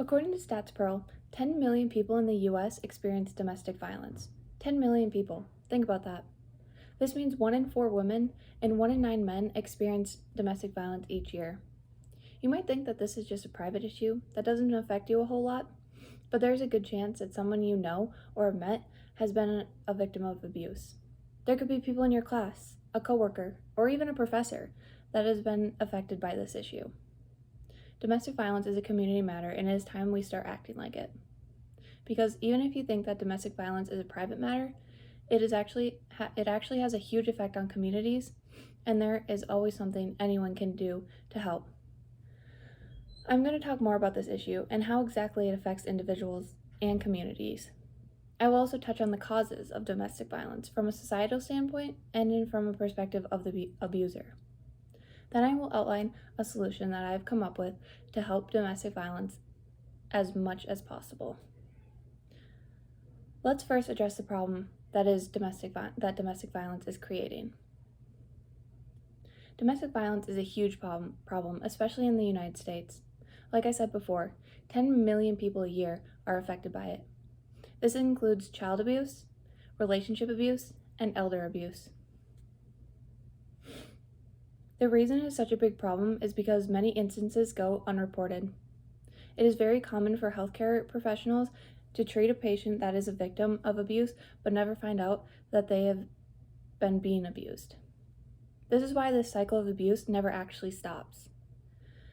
According to StatsPearl, 10 million people in the US experience domestic violence. 10 million people. Think about that. This means 1 in 4 women and 1 in 9 men experience domestic violence each year. You might think that this is just a private issue that doesn't affect you a whole lot, but there's a good chance that someone you know or have met has been a victim of abuse. There could be people in your class, a coworker, or even a professor that has been affected by this issue. Domestic violence is a community matter, and it is time we start acting like it. Because even if you think that domestic violence is a private matter, it actually has a huge effect on communities, and there is always something anyone can do to help. I'm going to talk more about this issue and how exactly it affects individuals and communities. I will also touch on the causes of domestic violence from a societal standpoint and from a perspective of the abuser. Then I will outline a solution that I have come up with to help domestic violence as much as possible. Let's first address the problem that domestic violence is creating. Domestic violence is a huge problem, especially in the United States. Like I said before, 10 million people a year are affected by it. This includes child abuse, relationship abuse, and elder abuse. The reason it is such a big problem is because many instances go unreported. It is very common for healthcare professionals to treat a patient that is a victim of abuse but never find out that they have been being abused. This is why this cycle of abuse never actually stops.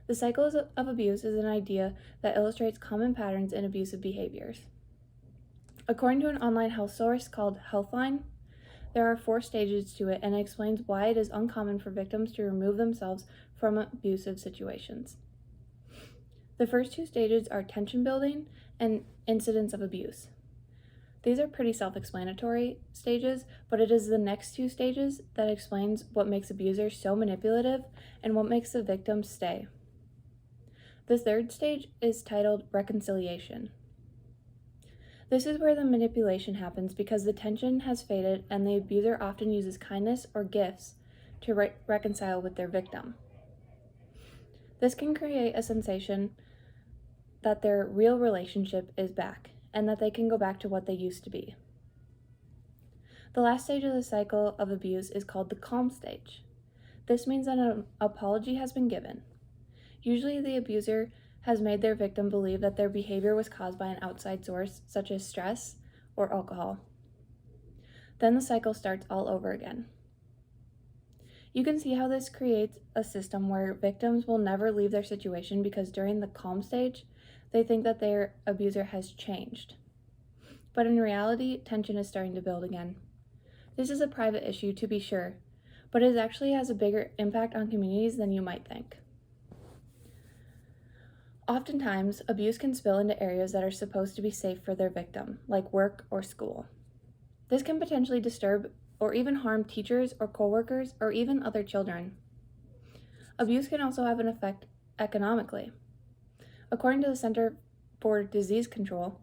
The cycle of abuse is an idea that illustrates common patterns in abusive behaviors. According to an online health source called Healthline, there are 4 stages to it, and it explains why it is uncommon for victims to remove themselves from abusive situations. The first 2 stages are tension building and incidents of abuse. These are pretty self-explanatory stages, but it is the next 2 stages that explains what makes abusers so manipulative and what makes the victim stay. The third stage is titled reconciliation. This is where the manipulation happens because the tension has faded and the abuser often uses kindness or gifts to reconcile with their victim. This can create a sensation that their real relationship is back and that they can go back to what they used to be. The last stage of the cycle of abuse is called the calm stage. This means that an apology has been given. Usually the abuser has made their victim believe that their behavior was caused by an outside source, such as stress or alcohol. Then the cycle starts all over again. You can see how this creates a system where victims will never leave their situation because during the calm stage, they think that their abuser has changed. But in reality, tension is starting to build again. This is a private issue, to be sure, but it actually has a bigger impact on communities than you might think. Oftentimes, abuse can spill into areas that are supposed to be safe for their victim, like work or school. This can potentially disturb or even harm teachers or coworkers or even other children. Abuse can also have an effect economically. According to the Center for Disease Control,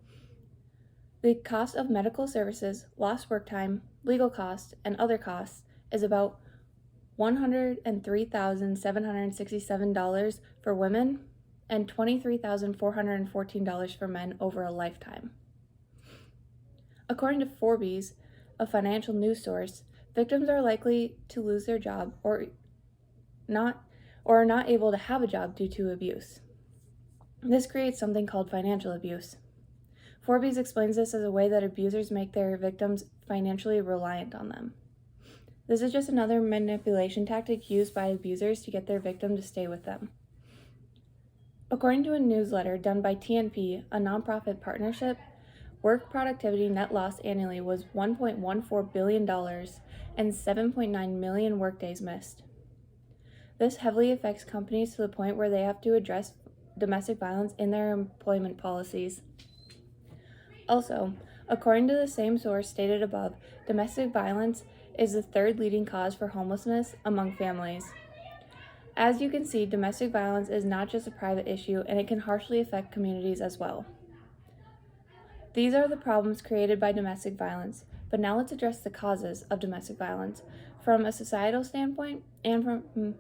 the cost of medical services, lost work time, legal costs, and other costs is about $103,767 for women and $23,414 for men over a lifetime. According to Forbes, a financial news source, victims are likely to lose their job or are not able to have a job due to abuse. This creates something called financial abuse. Forbes explains this as a way that abusers make their victims financially reliant on them. This is just another manipulation tactic used by abusers to get their victim to stay with them. According to a newsletter done by TNP, a nonprofit partnership, work productivity net loss annually was $1.14 billion and 7.9 million workdays missed. This heavily affects companies to the point where they have to address domestic violence in their employment policies. Also, according to the same source stated above, domestic violence is the 3rd leading cause for homelessness among families. As you can see, domestic violence is not just a private issue, and it can harshly affect communities as well. These are the problems created by domestic violence, but now let's address the causes of domestic violence from a societal standpoint and from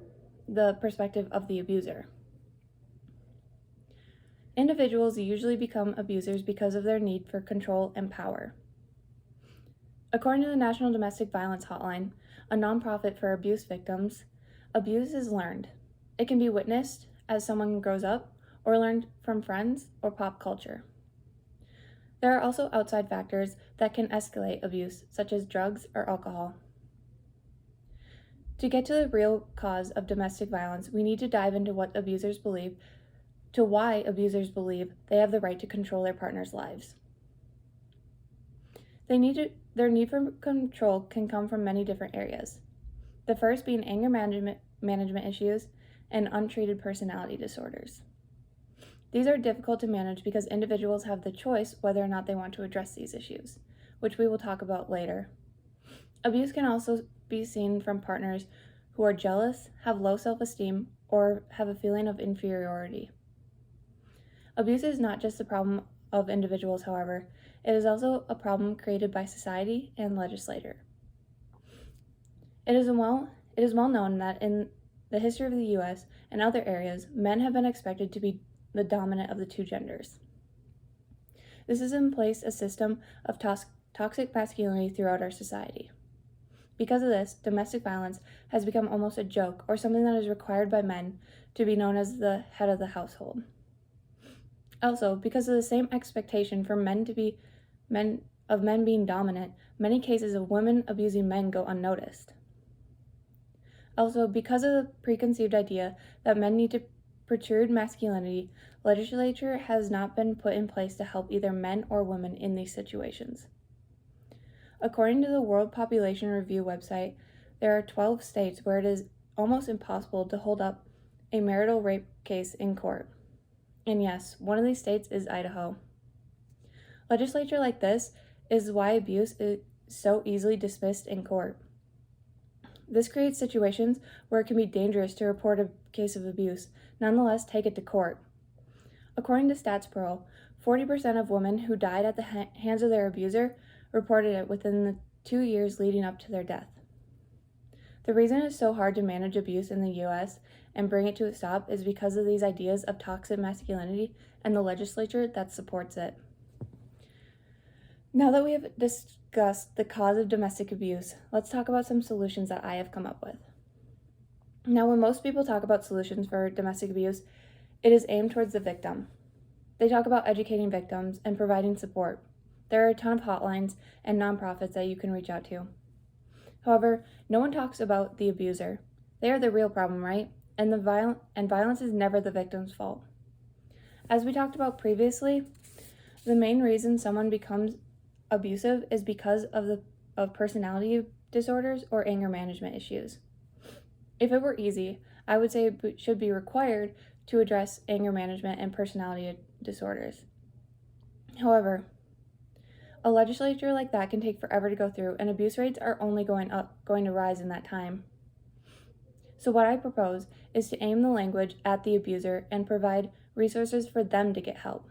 the perspective of the abuser. Individuals usually become abusers because of their need for control and power. According to the National Domestic Violence Hotline, a nonprofit for abuse victims, abuse is learned. It can be witnessed as someone grows up, or learned from friends or pop culture. There are also outside factors that can escalate abuse, such as drugs or alcohol. To get to the real cause of domestic violence, we need to dive into why abusers believe they have the right to control their partner's lives. Their need for control can come from many different areas. The first being anger management issues and untreated personality disorders. These are difficult to manage because individuals have the choice whether or not they want to address these issues, which we will talk about later. Abuse can also be seen from partners who are jealous, have low self-esteem, or have a feeling of inferiority. Abuse is not just the problem of individuals, however, it is also a problem created by society and legislature. It is well known that in the history of the U.S. and other areas, men have been expected to be the dominant of the two genders. This has in place a system of toxic masculinity throughout our society. Because of this, domestic violence has become almost a joke or something that is required by men to be known as the head of the household. Also, because of the same expectation for men being dominant, many cases of women abusing men go unnoticed. Also, because of the preconceived idea that men need to protrude masculinity, legislature has not been put in place to help either men or women in these situations. According to the World Population Review website, there are 12 states where it is almost impossible to hold up a marital rape case in court. And yes, one of these states is Idaho. Legislature like this is why abuse is so easily dismissed in court. This creates situations where it can be dangerous to report a case of abuse, nonetheless take it to court. According to Stats Pro, 40% of women who died at the hands of their abuser reported it within the 2 years leading up to their death. The reason it is so hard to manage abuse in the U.S. and bring it to a stop is because of these ideas of toxic masculinity and the legislature that supports it. Now that we have discussed the cause of domestic abuse, let's talk about some solutions that I have come up with. Now, when most people talk about solutions for domestic abuse, it is aimed towards the victim. They talk about educating victims and providing support. There are a ton of hotlines and nonprofits that you can reach out to. However, no one talks about the abuser. They are the real problem, right? And violence is never the victim's fault. As we talked about previously, the main reason someone becomes abusive is because of personality disorders or anger management issues. If it were easy, I would say it should be required to address anger management and personality disorders. However, a legislature like that can take forever to go through, and abuse rates are only going to rise in that time. So what I propose is to aim the language at the abuser and provide resources for them to get help.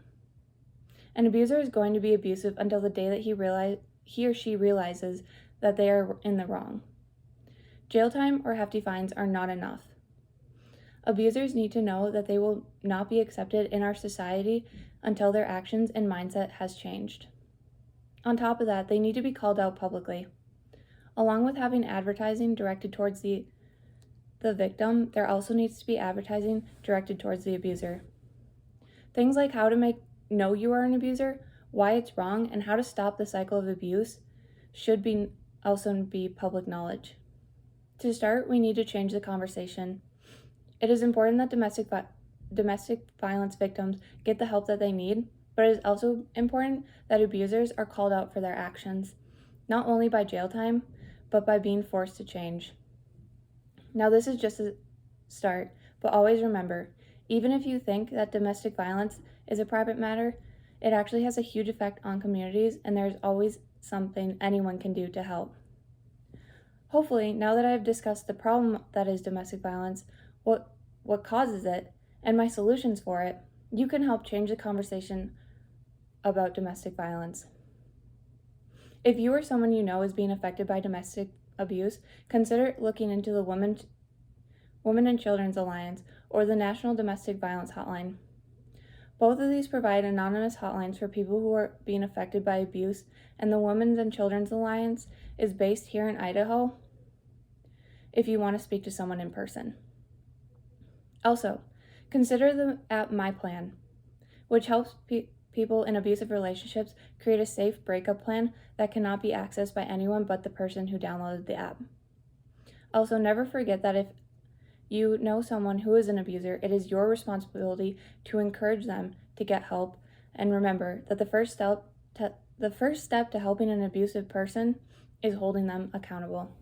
An abuser is going to be abusive until the day that he or she realizes that they are in the wrong. Jail time or hefty fines are not enough. Abusers need to know that they will not be accepted in our society until their actions and mindset has changed. On top of that, they need to be called out publicly. Along with having advertising directed towards the victim, there also needs to be advertising directed towards the abuser. Things like how to know you are an abuser, why it's wrong, and how to stop the cycle of abuse should also be public knowledge. To start, we need to change the conversation. It is important that domestic violence victims get the help that they need, but it is also important that abusers are called out for their actions, not only by jail time, but by being forced to change. Now, this is just a start, but always remember, even if you think that domestic violence is a private matter, it actually has a huge effect on communities, and there's always something anyone can do to help. Hopefully, now that I've discussed the problem that is domestic violence, what causes it, and my solutions for it, you can help change the conversation about domestic violence. If you or someone you know is being affected by domestic abuse, consider looking into the Women and Children's Alliance or the National Domestic Violence Hotline. Both of these provide anonymous hotlines for people who are being affected by abuse, and the Women's and Children's Alliance is based here in Idaho if you want to speak to someone in person. Also, consider the app My Plan, which helps people in abusive relationships create a safe breakup plan that cannot be accessed by anyone but the person who downloaded the app. Also, never forget that if you know someone who is an abuser, it is your responsibility to encourage them to get help, and remember that the first step to helping an abusive person is holding them accountable.